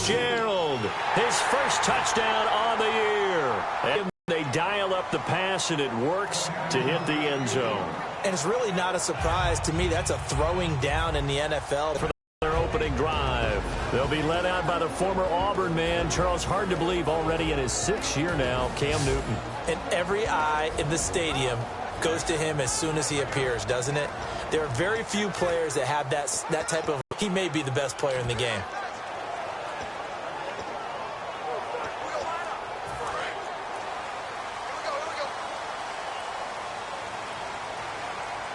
Fitzgerald, his first touchdown on the year. And they dial up the pass, and it works to hit the end zone. And it's really not a surprise to me. That's a throwing down in the NFL. For their opening drive, they'll be led out by the former Auburn man, Charles, hard to believe, already in his 6th year now, Cam Newton. And every eye in the stadium goes to him as soon as he appears, doesn't it? There are very few players that have that type of, he may be the best player in the game.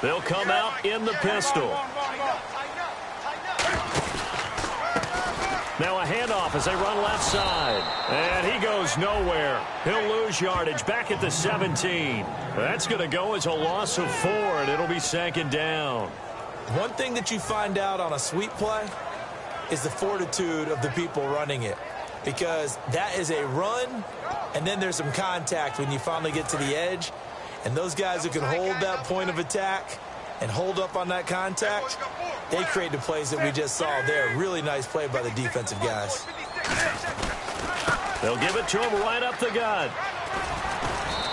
They'll come out in the pistol. Now a handoff as they run left side. And he goes nowhere. He'll lose yardage back at the 17. That's going to go as a loss of 4, and it'll be 2nd down. One thing that you find out on a sweep play is the fortitude of the people running it. Because that is a run, and then there's some contact when you finally get to the edge. And those guys who can hold that point of attack and hold up on that contact, they create the plays that we just saw there. Really nice play by the defensive guys. They'll give it to him right up the gut.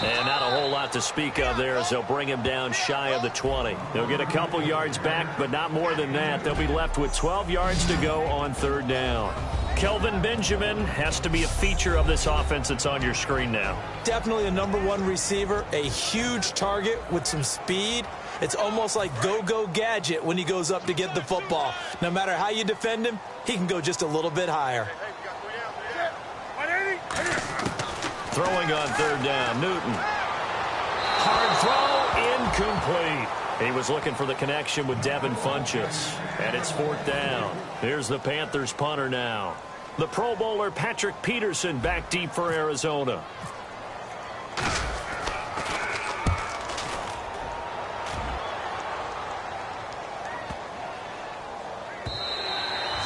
And not a whole lot to speak of there as they'll bring him down shy of the 20. They'll get a couple yards back, but not more than that. They'll be left with 12 yards to go on 3rd down. Kelvin Benjamin has to be a feature of this offense that's on your screen now. Definitely a #1 receiver, a huge target with some speed. It's almost like go-go gadget when he goes up to get the football. No matter how you defend him, he can go just a little bit higher. Throwing on 3rd down, Newton. Hard throw, incomplete. He was looking for the connection with Devin Funchess. And it's 4th down. Here's the Panthers punter now. The Pro Bowler Patrick Peterson back deep for Arizona.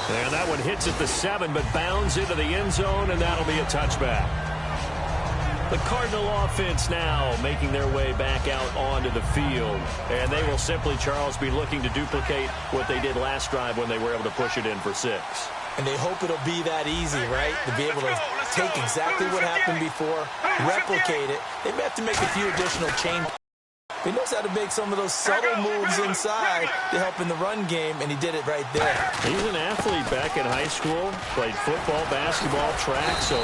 And that one hits at the 7, but bounds into the end zone, and that'll be a touchback. The Cardinal offense now making their way back out onto the field. And they will simply, Charles, be looking to duplicate what they did last drive when they were able to push it in for 6. And they hope it'll be that easy, right? To be able to take exactly what happened before, replicate it. They may have to make a few additional changes. He knows how to make some of those subtle moves inside to help in the run game, and he did it right there. He's an athlete back in high school, played football, basketball, track, so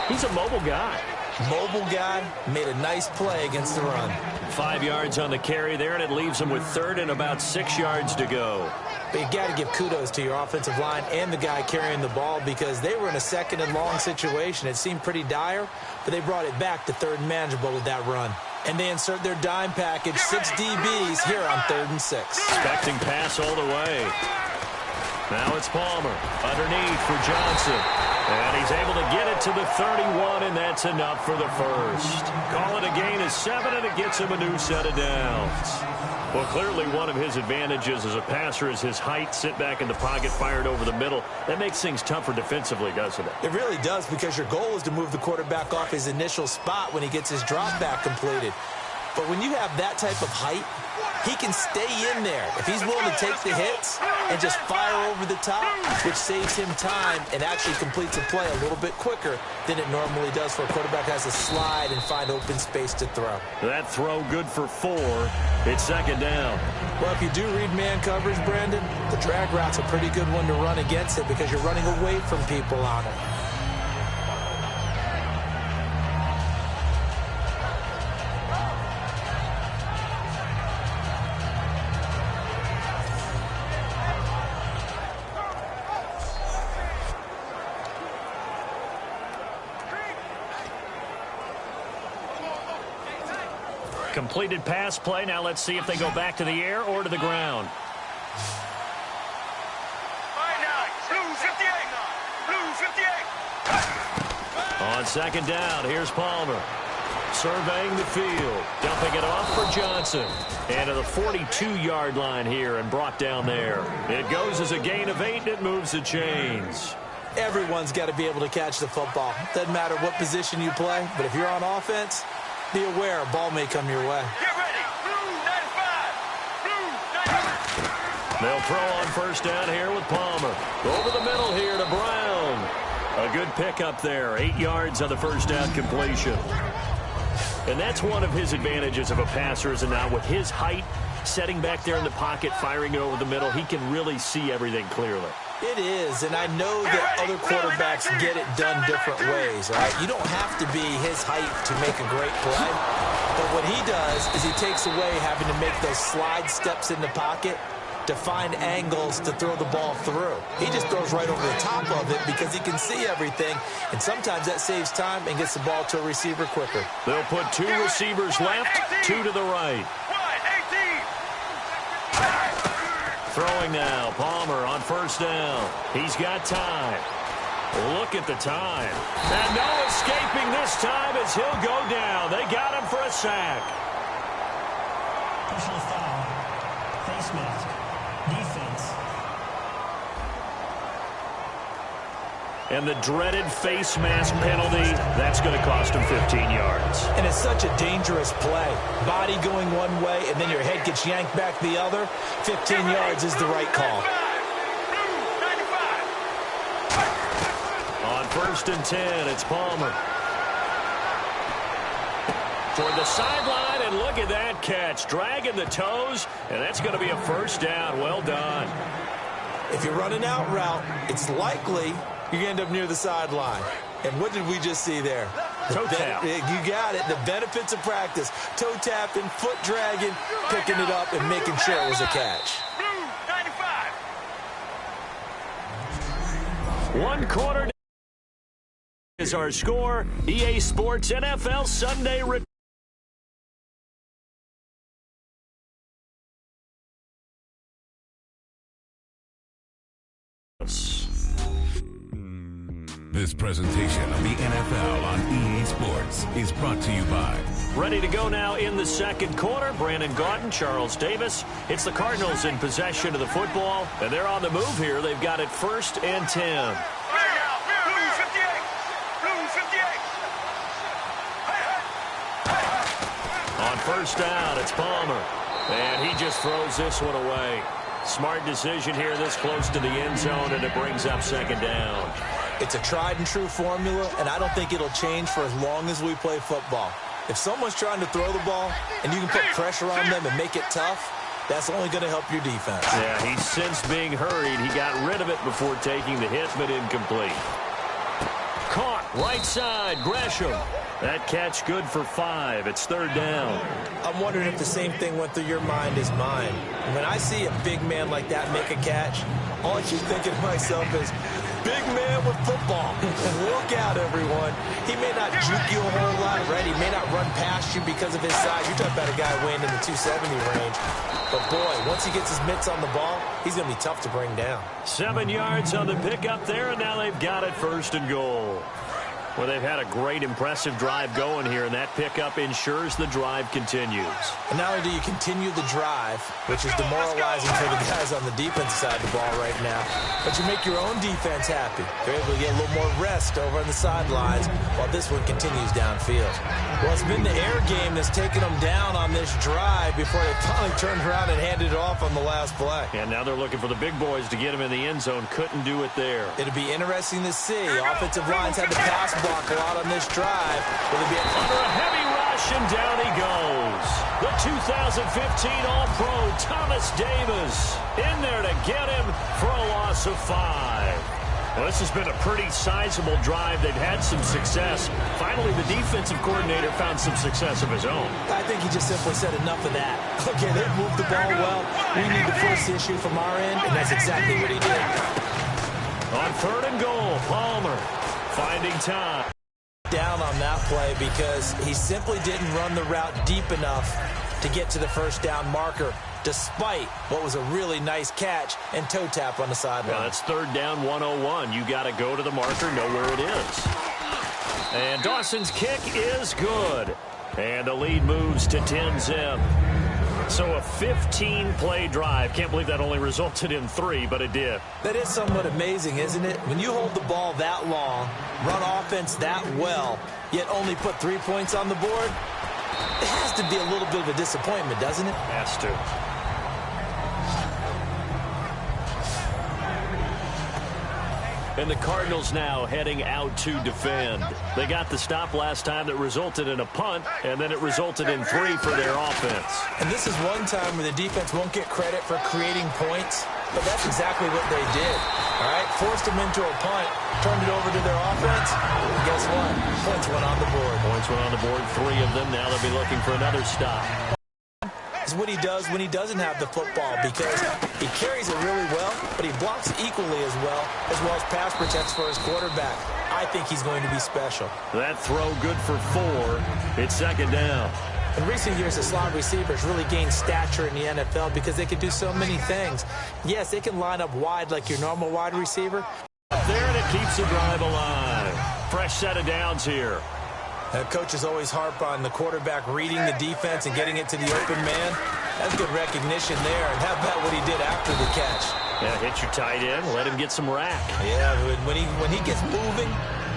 he's a mobile guy. Mobile guy, made a nice play against the run. 5 yards on the carry there, and it leaves him with 3rd and about 6 yards to go. But you got to give kudos to your offensive line and the guy carrying the ball because they were in a 2nd and long situation. It seemed pretty dire, but they brought it back to 3rd and manageable with that run. And they insert their dime package, 6 DBs here on 3rd and 6. Expecting pass all the way. Now it's Palmer underneath for Johnson. And he's able to get it to the 31, and that's enough for the first. Call it a gain of 7, and it gets him a new set of downs. Well, clearly one of his advantages as a passer is his height. Sit back in the pocket, fired over the middle. That makes things tougher defensively, doesn't it? It really does, because your goal is to move the quarterback off his initial spot when he gets his drop back completed. But when you have that type of height, he can stay in there if he's willing to take the hits and just fire over the top, which saves him time and actually completes a play a little bit quicker than it normally does for a quarterback who has to slide and find open space to throw. That throw good for 4. It's 2nd down. Well, if you do read man coverage, Brandon, the drag route's a pretty good one to run against it because you're running away from people on it. Completed pass play. Now let's see if they go back to the air or to the ground. On 2nd down, here's Palmer. Surveying the field. Dumping it off for Johnson. And to the 42-yard line here and brought down there. It goes as a gain of 8, and it moves the chains. Everyone's got to be able to catch the football. Doesn't matter what position you play, but if you're on offense, be aware a ball may come your way. Get ready. Blue 95. Blue 95. They'll throw on 1st down here with Palmer. Over the middle here to Brown. A good pickup there. 8 yards on the first down completion. And that's one of his advantages of a passer, is now with his height, setting back there in the pocket, firing it over the middle, he can really see everything clearly. It is, and I know that other quarterbacks get it done different ways, all right? You don't have to be his height to make a great play, but what he does is he takes away having to make those slide steps in the pocket to find angles to throw the ball through. He just throws right over the top of it because he can see everything, and sometimes that saves time and gets the ball to a receiver quicker. They'll put 2 receivers left, 2 to the right. Throwing now, Palmer on first down. He's got time. Look at the time. And no escaping this time as he'll go down. They got him for a sack. Personal foul. Face mask. Defense. And the dreaded face mask penalty, that's going to cost him 15 yards. And it's such a dangerous play. Body going one way, and then your head gets yanked back the other. 15 yards is the right call. On first and 10, it's Palmer. Toward the sideline, and look at that catch. Dragging the toes, and that's going to be a first down. Well done. If you're running out route, it's likely you're going to end up near the sideline. And what did we just see there? Toe tap. You got it. The benefits of practice. Toe tapping, foot dragging, picking it up, and making sure it was a catch. 1 quarter is our score. EA Sports NFL Sunday. This presentation of the NFL on EA Sports is brought to you by. Ready to go now in the second quarter. Brandon Gaudin, Charles Davis. It's the Cardinals in possession of the football, and they're on the move here. They've got it 1st and 10. On first down, it's Palmer. And he just throws this one away. Smart decision here this close to the end zone, and it brings up 2nd down. It's a tried-and-true formula, and I don't think it'll change for as long as we play football. If someone's trying to throw the ball and you can put pressure on them and make it tough, that's only going to help your defense. Yeah, he's since being hurried. He got rid of it before taking the hit, but incomplete. Caught, right side, Gresham. That catch good for 5. It's 3rd down. I'm wondering if the same thing went through your mind as mine. When I see a big man like that make a catch, all I keep thinking to myself is, big man with football. Look out, everyone. He may not juke you a whole lot, right? He may not run past you because of his size. You're talking about a guy weighing in the 270 range. But, boy, once he gets his mitts on the ball, he's going to be tough to bring down. 7 yards on the pickup there, and now they've got it 1st and goal. Well, they've had a great, impressive drive going here, and that pickup ensures the drive continues. And not only do you continue the drive, which is demoralizing for the guys on the defensive side of the ball right now, but you make your own defense happy. They're able to get a little more rest over on the sidelines while this one continues downfield. Well, it's been the air game that's taken them down on this drive before they finally turned around and handed it off on the last play. And now they're looking for the big boys to get him in the end zone. Couldn't do it there. It'll be interesting to see. Offensive lines had to pass block a lot on this drive. Will it be under a heavy rush, and down he goes. The 2015 All-Pro Thomas Davis in there to get him for a loss of 5. Well, this has been a pretty sizable drive. They've had some success. Finally, the defensive coordinator found some success of his own. I think he just simply said enough of that. Okay, they've moved the ball well. We need to force the issue from our end, and that's exactly what he did. On 3rd and goal, Palmer finding time. Down on that play because he simply didn't run the route deep enough to get to the 1st down marker, despite what was a really nice catch and toe tap on the sideline. Well, that's 3rd down 101. You got to go to the marker, know where it is. And Dawson's kick is good. And the lead moves to 10-zip. So a 15-play drive. Can't believe that only resulted in 3, but it did. That is somewhat amazing, isn't it? When you hold the ball that long, run offense that well, yet only put 3 points on the board, it has to be a little bit of a disappointment, doesn't it? Has to. And the Cardinals now heading out to defend. They got the stop last time that resulted in a punt, and then it resulted in 3 for their offense. And this is one time where the defense won't get credit for creating points, but that's exactly what they did. All right, forced them into a punt, turned it over to their offense, and guess what? Points went on the board. Points went on the board, 3 of them. Now they'll be looking for another stop. Is what he does when he doesn't have the football, because he carries it really well, but he blocks equally as well as pass protects for his quarterback. I think he's going to be special. That throw good for 4. It's second down. In recent years, the slot receivers really gained stature in the NFL because they can do so many things. Yes, they can line up wide like your normal wide receiver. Up there, and it keeps the drive alive. Fresh set of downs here. Coaches always harp on the quarterback reading the defense and getting it to the open man. That's good recognition there. And how about what he did after the catch? Yeah, hit your tight end, let him get some rack. Yeah, when he gets moving,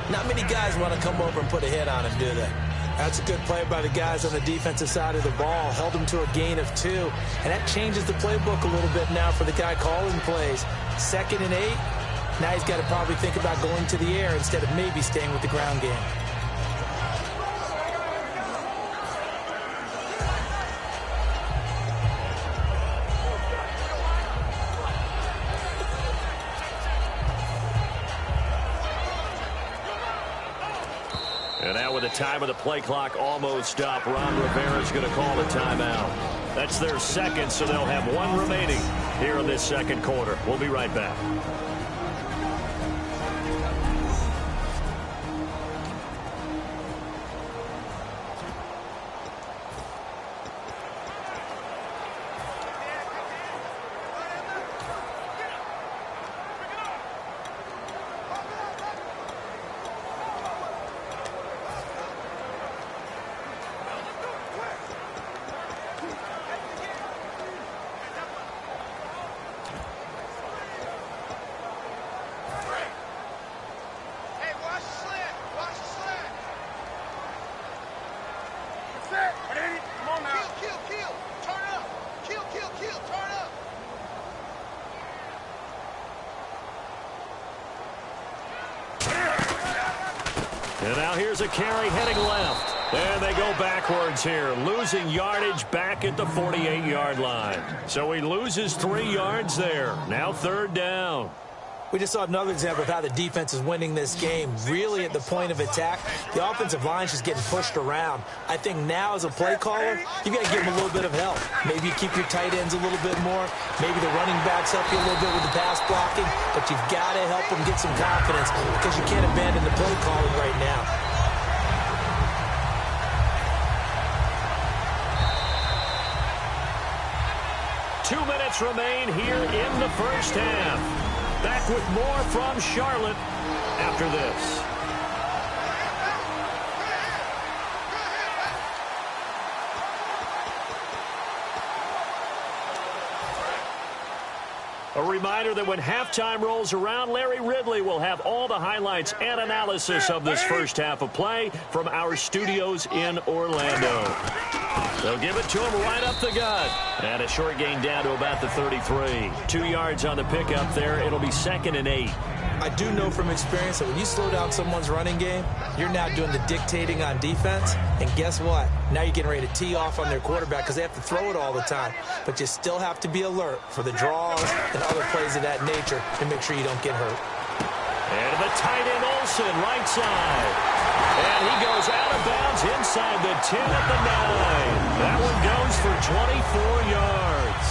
not many guys want to come over and put a hit on him, do they? That's a good play by the guys on the defensive side of the ball. Held him to a gain of 2. And that changes the playbook a little bit now for the guy calling plays. 2nd and 8. Now he's got to probably think about going to the air instead of maybe staying with the ground game. And now with the time of the play clock almost up, Ron Rivera's going to call a timeout. That's their second, so they'll have 1 remaining here in this second quarter. We'll be right back. And now here's a carry heading left. And they go backwards here, losing yardage back at the 48-yard line. So he loses 3 yards there. Now 3rd down. We just saw another example of how the defense is winning this game. Really at the point of attack, the offensive line's just getting pushed around. I think now as a play caller, you got to give them a little bit of help. Maybe you keep your tight ends a little bit more. Maybe the running backs help you a little bit with the pass blocking. But you've got to help them get some confidence because you can't abandon the play calling right now. Two minutes remain here in the first half. Back with more from Charlotte after this. A reminder that when halftime rolls around, Larry Ridley will have all the highlights and analysis of this first half of play from our studios in Orlando. They'll give it to him right up the gut. And a short gain down to about the 33. 2 yards on the pickup there. It'll be 2nd and 8. I do know from experience that when you slow down someone's running game, you're now doing the dictating on defense. And guess what? Now you're getting ready to tee off on their quarterback because they have to throw it all the time. But you still have to be alert for the draws and other plays of that nature to make sure you don't get hurt. And the tight end Olsen, right side. And he goes out of bounds inside the 10 at the 9. That one goes for 24 yards.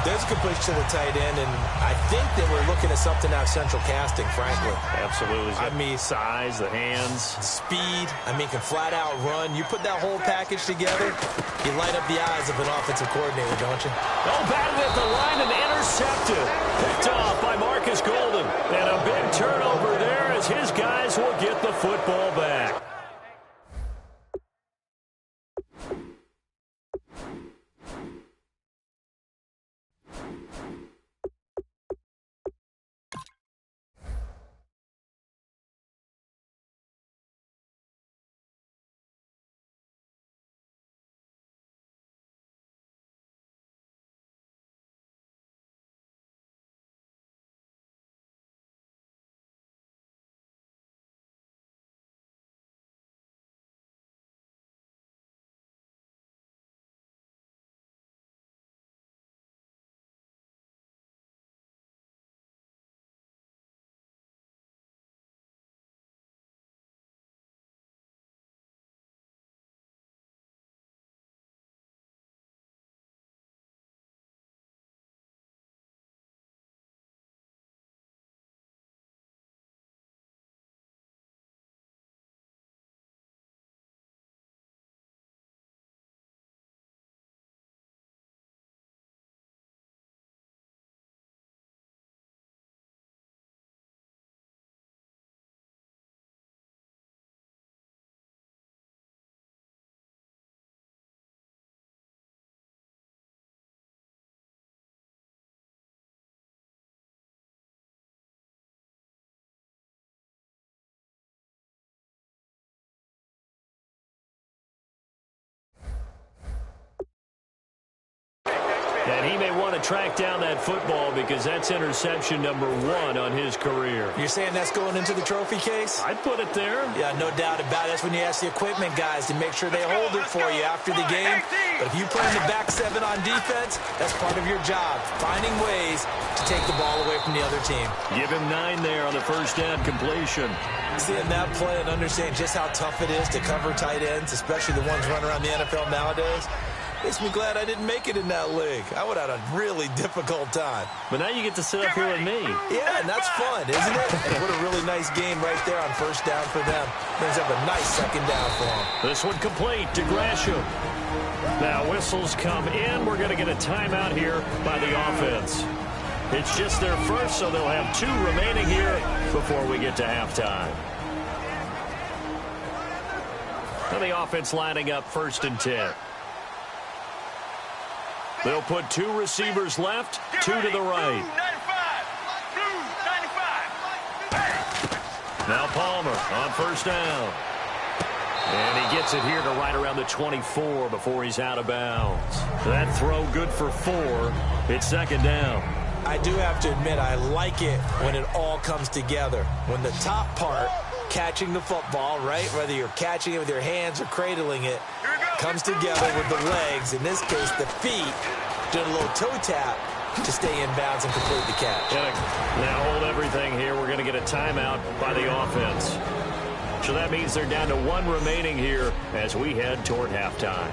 There's a completion to the tight end, and I think that we're looking at something out of central casting, frankly. Absolutely. I mean, size, the hands. Speed, can flat out run. You put that whole package together, you light up the eyes of an offensive coordinator, don't you? Oh, batted at the line and intercepted. Picked off by Marcus Golden. And a big turnover there as his guys will get the football back. And he may want to track down that football because that's interception number 1 on his career. You're saying that's going into the trophy case? I'd put it there. Yeah, no doubt about it. That's when you ask the equipment guys to make sure they hold it for you after the game. But if you play in the back 7 on defense, that's part of your job, finding ways to take the ball away from the other team. Give him 9 there on the first down completion. Seeing that play and understand just how tough it is to cover tight ends, especially the ones running around the NFL nowadays, makes me glad I didn't make it in that league. I would have had a really difficult time. But now you get to sit up here with me. Yeah, and that's fun, isn't it? And what a really nice game right there on first down for them. Brings up a nice second down for them. This one complete to Gresham. Now whistles come in. We're going to get a timeout here by the offense. It's just their first, so they'll have 2 remaining here before we get to halftime. Now the offense lining up 1st and 10. They'll put 2 receivers left, 2 to the right. Now Palmer on first down. And he gets it here to right around the 24 before he's out of bounds. That throw good for 4. It's 2nd down. I do have to admit, I like it when it all comes together. When the top part, catching the football, right, whether you're catching it with your hands or cradling it, comes together with the legs, in this case the feet, doing a little toe tap to stay in bounds and complete the catch. Now hold everything here. We're going to get a timeout by the offense. So that means they're down to 1 remaining here as we head toward halftime.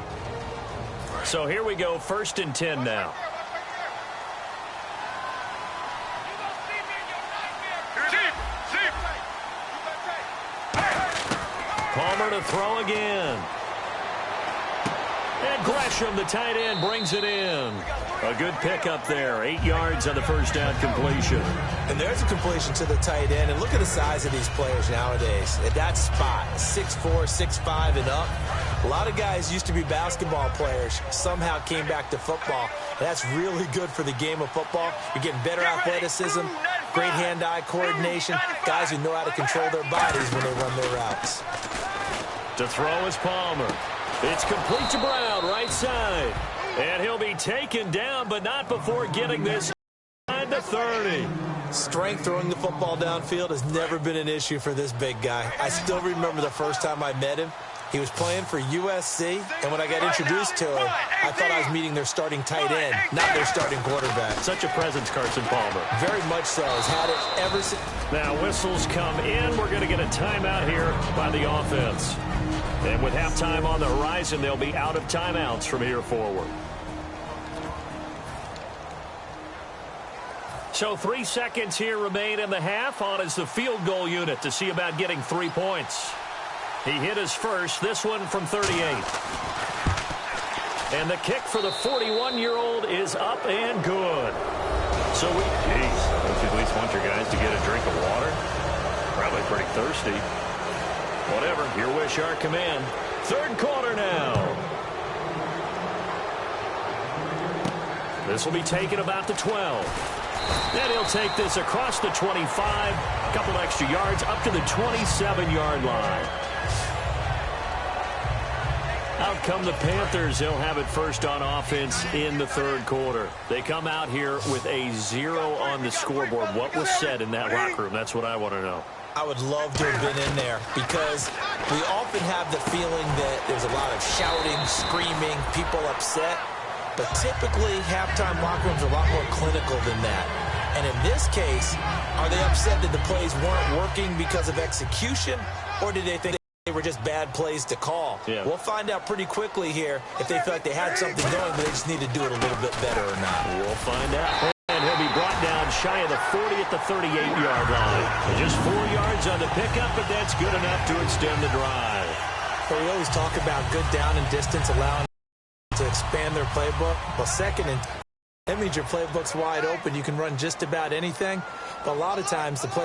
So here we go, 1st and 10 now. Palmer to throw again. And Gresham, the tight end, brings it in. A good pickup there. 8 yards on the first down completion. And there's a completion to the tight end. And look at the size of these players nowadays. At that spot, 6'4", 6'5", and up. A lot of guys used to be basketball players, somehow came back to football. And that's really good for the game of football. You're getting better athleticism, great hand-eye coordination, guys who know how to control their bodies when they run their routes. To throw is Palmer. It's complete to Brown, right side. And he'll be taken down, but not before getting this to 30. Strength throwing the football downfield has never been an issue for this big guy. I still remember the first time I met him. He was playing for USC, and when I got introduced to him, I thought I was meeting their starting tight end, not their starting quarterback. Such a presence, Carson Palmer. Very much so. Has had it ever since. Now whistles come in. We're going to get a timeout here by the offense. And with halftime on the horizon, they'll be out of timeouts from here forward. So 3 seconds here remain in the half. On is the field goal unit to see about getting 3 points. He hit his first, this one from 38. And the kick for the 41-year-old is up and good. So we... Jeez, don't you at least want your guys to get a drink of water? Probably pretty thirsty. Whatever, your wish, our command. 3rd quarter now. This will be taken about the 12. Then he'll take this across the 25, a couple extra yards, up to the 27-yard line. Out come the Panthers. They'll have it first on offense in the 3rd quarter. They come out here with a 0 on the scoreboard. What was said in that locker room? That's what I want to know. I would love to have been in there because we often have the feeling that there's a lot of shouting, screaming, people upset. But typically, halftime locker rooms are a lot more clinical than that. And in this case, are they upset that the plays weren't working because of execution, or did they think they were just bad plays to call? Yeah. We'll find out pretty quickly here if they feel like they had something going, but they just need to do it a little bit better or not. We'll find out. And he'll be brought down shy of the 40 at the 38-yard line. And just 4 yards on the pickup, but that's good enough to extend the drive. But we always talk about good down and distance, allowing to expand their playbook. Well, 2nd and that means your playbook's wide open. You can run just about anything. But a lot of times the play